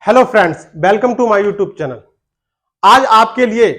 Hello friends, welcome to my YouTube channel. आज आपके लिए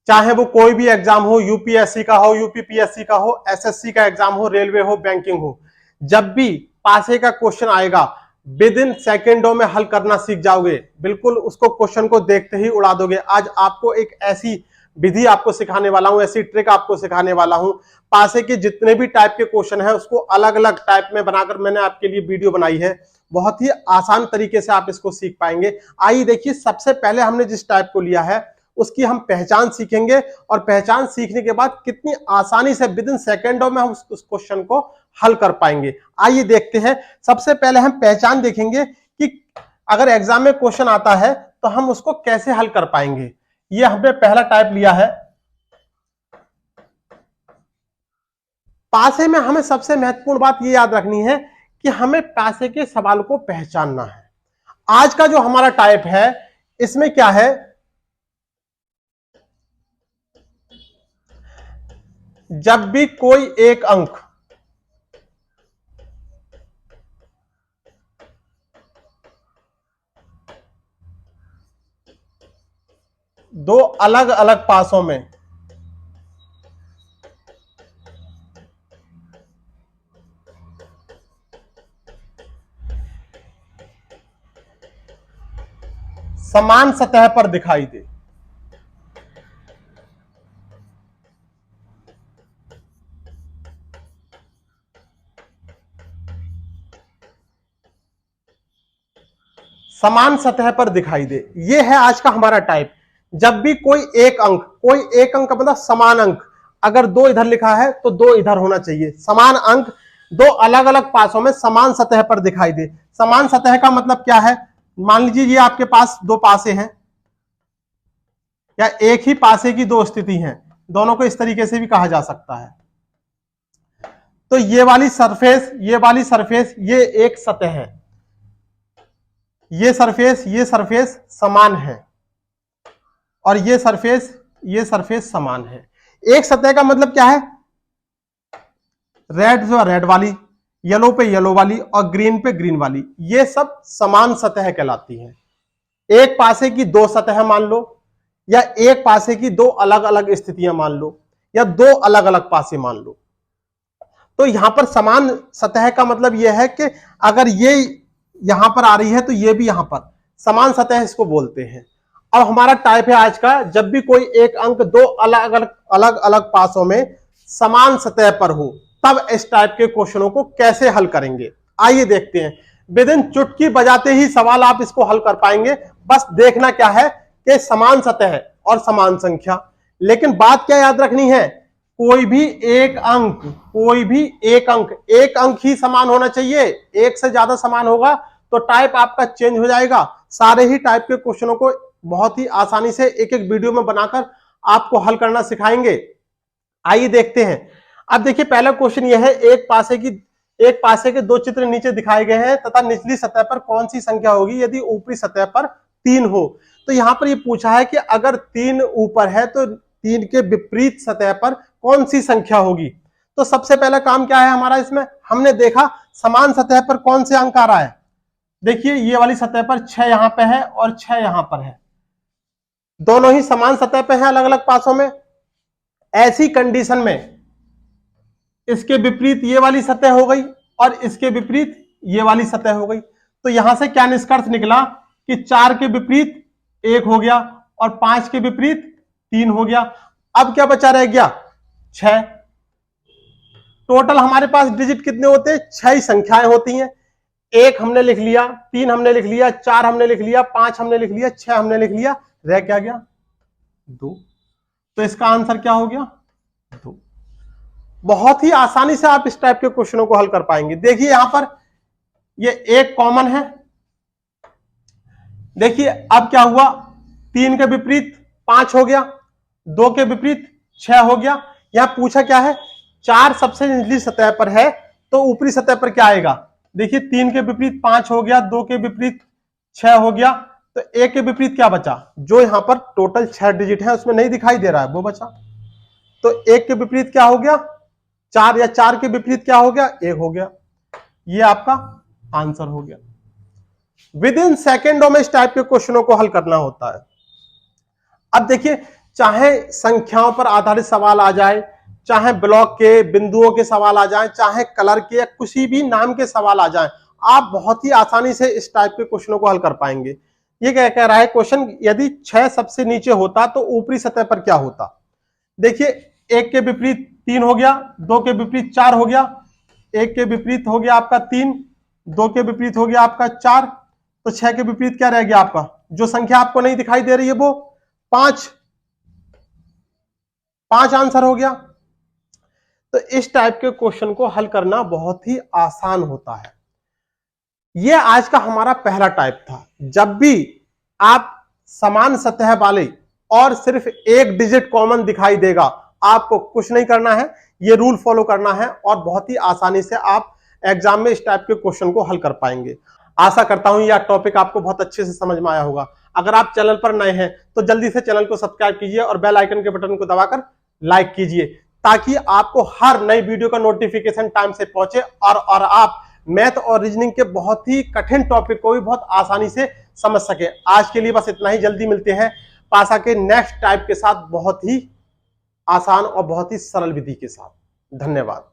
चाहे वो कोई भी एग्जाम हो, यूपीएससी का हो, यूपीपीएससी का हो, एसएससी का एग्जाम हो, रेलवे हो, बैंकिंग हो, जब भी पासे का क्वेश्चन आएगा विद इन सेकेंडों में हल करना सीख जाओगे। बिल्कुल उसको क्वेश्चन को देखते ही उड़ा दोगे। आज आपको एक ऐसी विधि आपको सिखाने वाला हूं, ऐसी ट्रिक आपको सिखाने वाला हूं। पासे के जितने भी टाइप के क्वेश्चन है उसको अलग अलग टाइप में बनाकर मैंने आपके लिए वीडियो बनाई है। बहुत ही आसान तरीके से आप इसको सीख पाएंगे। आइए देखिए, सबसे पहले हमने जिस टाइप को लिया है उसकी हम पहचान सीखेंगे और पहचान सीखने के बाद कितनी आसानी से विद इन सेकेंडों में हम उस क्वेश्चन को हल कर पाएंगे। आइए देखते हैं। सबसे पहले हम पहचान देखेंगे कि अगर एग्जाम में क्वेश्चन आता है तो हम उसको कैसे हल कर पाएंगे। ये हमने पहला टाइप लिया है। पासे में हमें सबसे महत्वपूर्ण बात यह याद रखनी है कि हमें पासे के सवाल को पहचानना है। आज का जो हमारा टाइप है इसमें क्या है, जब भी कोई एक अंक दो अलग अलग पासों में समान सतह पर दिखाई दे, समान सतह पर दिखाई दे, यह है आज का हमारा टाइप। जब भी कोई एक अंक मतलब समान अंक, अगर दो इधर लिखा है तो दो इधर होना चाहिए। समान अंक दो अलग अलग पासों में समान सतह पर दिखाई दे। समान सतह का मतलब क्या है, मान लीजिए ये आपके पास दो पासे हैं या एक ही पासे की दो स्थिति हैं, दोनों को इस तरीके से भी कहा जा सकता है। तो ये वाली सरफेस ये एक सतह है, ये सरफेस समान है और ये सरफेस समान है। एक सतह का मतलब क्या है, रेड जो रेड वाली, येलो पे येलो वाली और ग्रीन पे ग्रीन वाली, ये सब समान सतह कहलाती है। एक पासे की दो सतह मान लो या एक पासे की दो अलग अलग स्थितियां मान लो या दो अलग अलग पासे मान लो। तो यहां पर समान सतह का मतलब यह है कि अगर ये यहां पर आ रही है तो ये भी यहां पर, समान सतह इसको बोलते हैं। अब हमारा टाइप है आज का, जब भी कोई एक अंक दो अलग अलग पासों में समान सतह पर हो तब इस टाइप के क्वेश्चनों को कैसे हल करेंगे। आइए देखते हैं। विद इन चुटकी बजाते ही सवाल आप इसको हल कर पाएंगे। बस देखना क्या है कि समान सतह और समान संख्या। लेकिन बात क्या याद रखनी है, कोई भी एक अंक ही समान होना चाहिए। एक से ज्यादा समान होगा तो टाइप आपका चेंज हो जाएगा। सारे ही टाइप के क्वेश्चनों को बहुत ही आसानी से एक एक वीडियो में बनाकर आपको हल करना सिखाएंगे। आइए देखते हैं। अब देखिए, पहला क्वेश्चन यह है, एक पासे के दो चित्र नीचे दिखाए गए हैं तथा निचली सतह पर कौन सी संख्या होगी यदि ऊपरी सतह पर 3 हो। तो यहां पर यह पूछा है कि अगर 3 ऊपर है तो 3 के विपरीत सतह पर कौन सी संख्या होगी। तो सबसे पहला काम क्या है हमारा, इसमें हमने देखा समान सतह पर कौन से अंक आ रहा है। देखिए, ये वाली सतह पर 6 यहां पे है और 6 यहां पर है, दोनों ही समान सतह पे हैं अलग अलग पासों में। ऐसी कंडीशन में इसके विपरीत ये वाली सतह हो गई और इसके विपरीत ये वाली सतह हो गई। तो यहां से क्या निष्कर्ष निकला कि 4 के विपरीत 1 हो गया और 5 के विपरीत 3 हो गया। अब क्या बचा रह गया, 6। टोटल हमारे पास डिजिट कितने होते हैं, 6 ही संख्याएं होती हैं। 1 हमने लिख लिया, 3 हमने लिख लिया, 4 हमने लिख लिया, 5 हमने लिख लिया, 6 हमने लिख लिया, रह क्या गया, 2। तो इसका आंसर क्या हो गया, 2। बहुत ही आसानी से आप इस टाइप के क्वेश्चनों को हल कर पाएंगे। देखिए यहां पर ये एक कॉमन है। देखिए अब क्या हुआ, 3 के विपरीत 5 हो गया, 2 के विपरीत 6 हो गया। यहां पूछा क्या है, 4 सबसे निचली सतह पर है तो ऊपरी सतह पर क्या आएगा। देखिए 3 के विपरीत 5 हो गया, 2 के विपरीत 6 हो गया, तो 1 के विपरीत क्या बचा, जो यहां पर टोटल 6 डिजिट है उसमें नहीं दिखाई दे रहा है वो बचा। तो 1 के विपरीत क्या हो गया, 4, या 4 के विपरीत क्या हो गया, 1 हो गया। ये आपका आंसर हो गया। विद इन सेकेंडों में इस टाइप के क्वेश्चनों को हल करना होता है। अब देखिए, चाहे संख्याओं पर आधारित सवाल आ जाए, चाहे ब्लॉक के बिंदुओं के सवाल आ जाए, चाहे कलर के या किसी भी नाम के सवाल आ जाए, आप बहुत ही आसानी से इस टाइप के क्वेश्चनों को हल कर पाएंगे। ये क्या कह रहा है क्वेश्चन, यदि 6 सबसे नीचे होता तो ऊपरी सतह पर क्या होता। देखिए, 1 के विपरीत 3 हो गया, 2 के विपरीत 4 हो गया, 1 के विपरीत हो गया आपका 3, 2 के विपरीत हो गया आपका 4, तो 6 के विपरीत क्या रह गया आपका, जो संख्या आपको नहीं दिखाई दे रही है वो 5 आंसर हो गया। तो इस टाइप के क्वेश्चन को हल करना बहुत ही आसान होता है। यह आज का हमारा पहला टाइप था। जब भी आप समान सतह वाले और सिर्फ एक डिजिट कॉमन दिखाई देगा, आपको कुछ नहीं करना है, ये रूल फॉलो करना है और बहुत ही आसानी से आप एग्जाम में इस टाइप के क्वेश्चन को हल कर पाएंगे। आशा करता हूं यह टॉपिक आपको बहुत अच्छे से समझ में आया होगा। अगर आप चैनल पर नए हैं तो जल्दी से चैनल को सब्सक्राइब कीजिए और बेल आइकन के बटन को दबाकर लाइक कीजिए, ताकि आपको हर नई वीडियो का नोटिफिकेशन टाइम से पहुंचे और आप मैथ और रीजनिंग के बहुत ही कठिन टॉपिक को भी बहुत आसानी से समझ सके। आज के लिए बस इतना ही, जल्दी मिलते हैं पासा के नेक्स्ट टाइप के साथ, बहुत ही आसान और बहुत ही सरल विधि के साथ। धन्यवाद।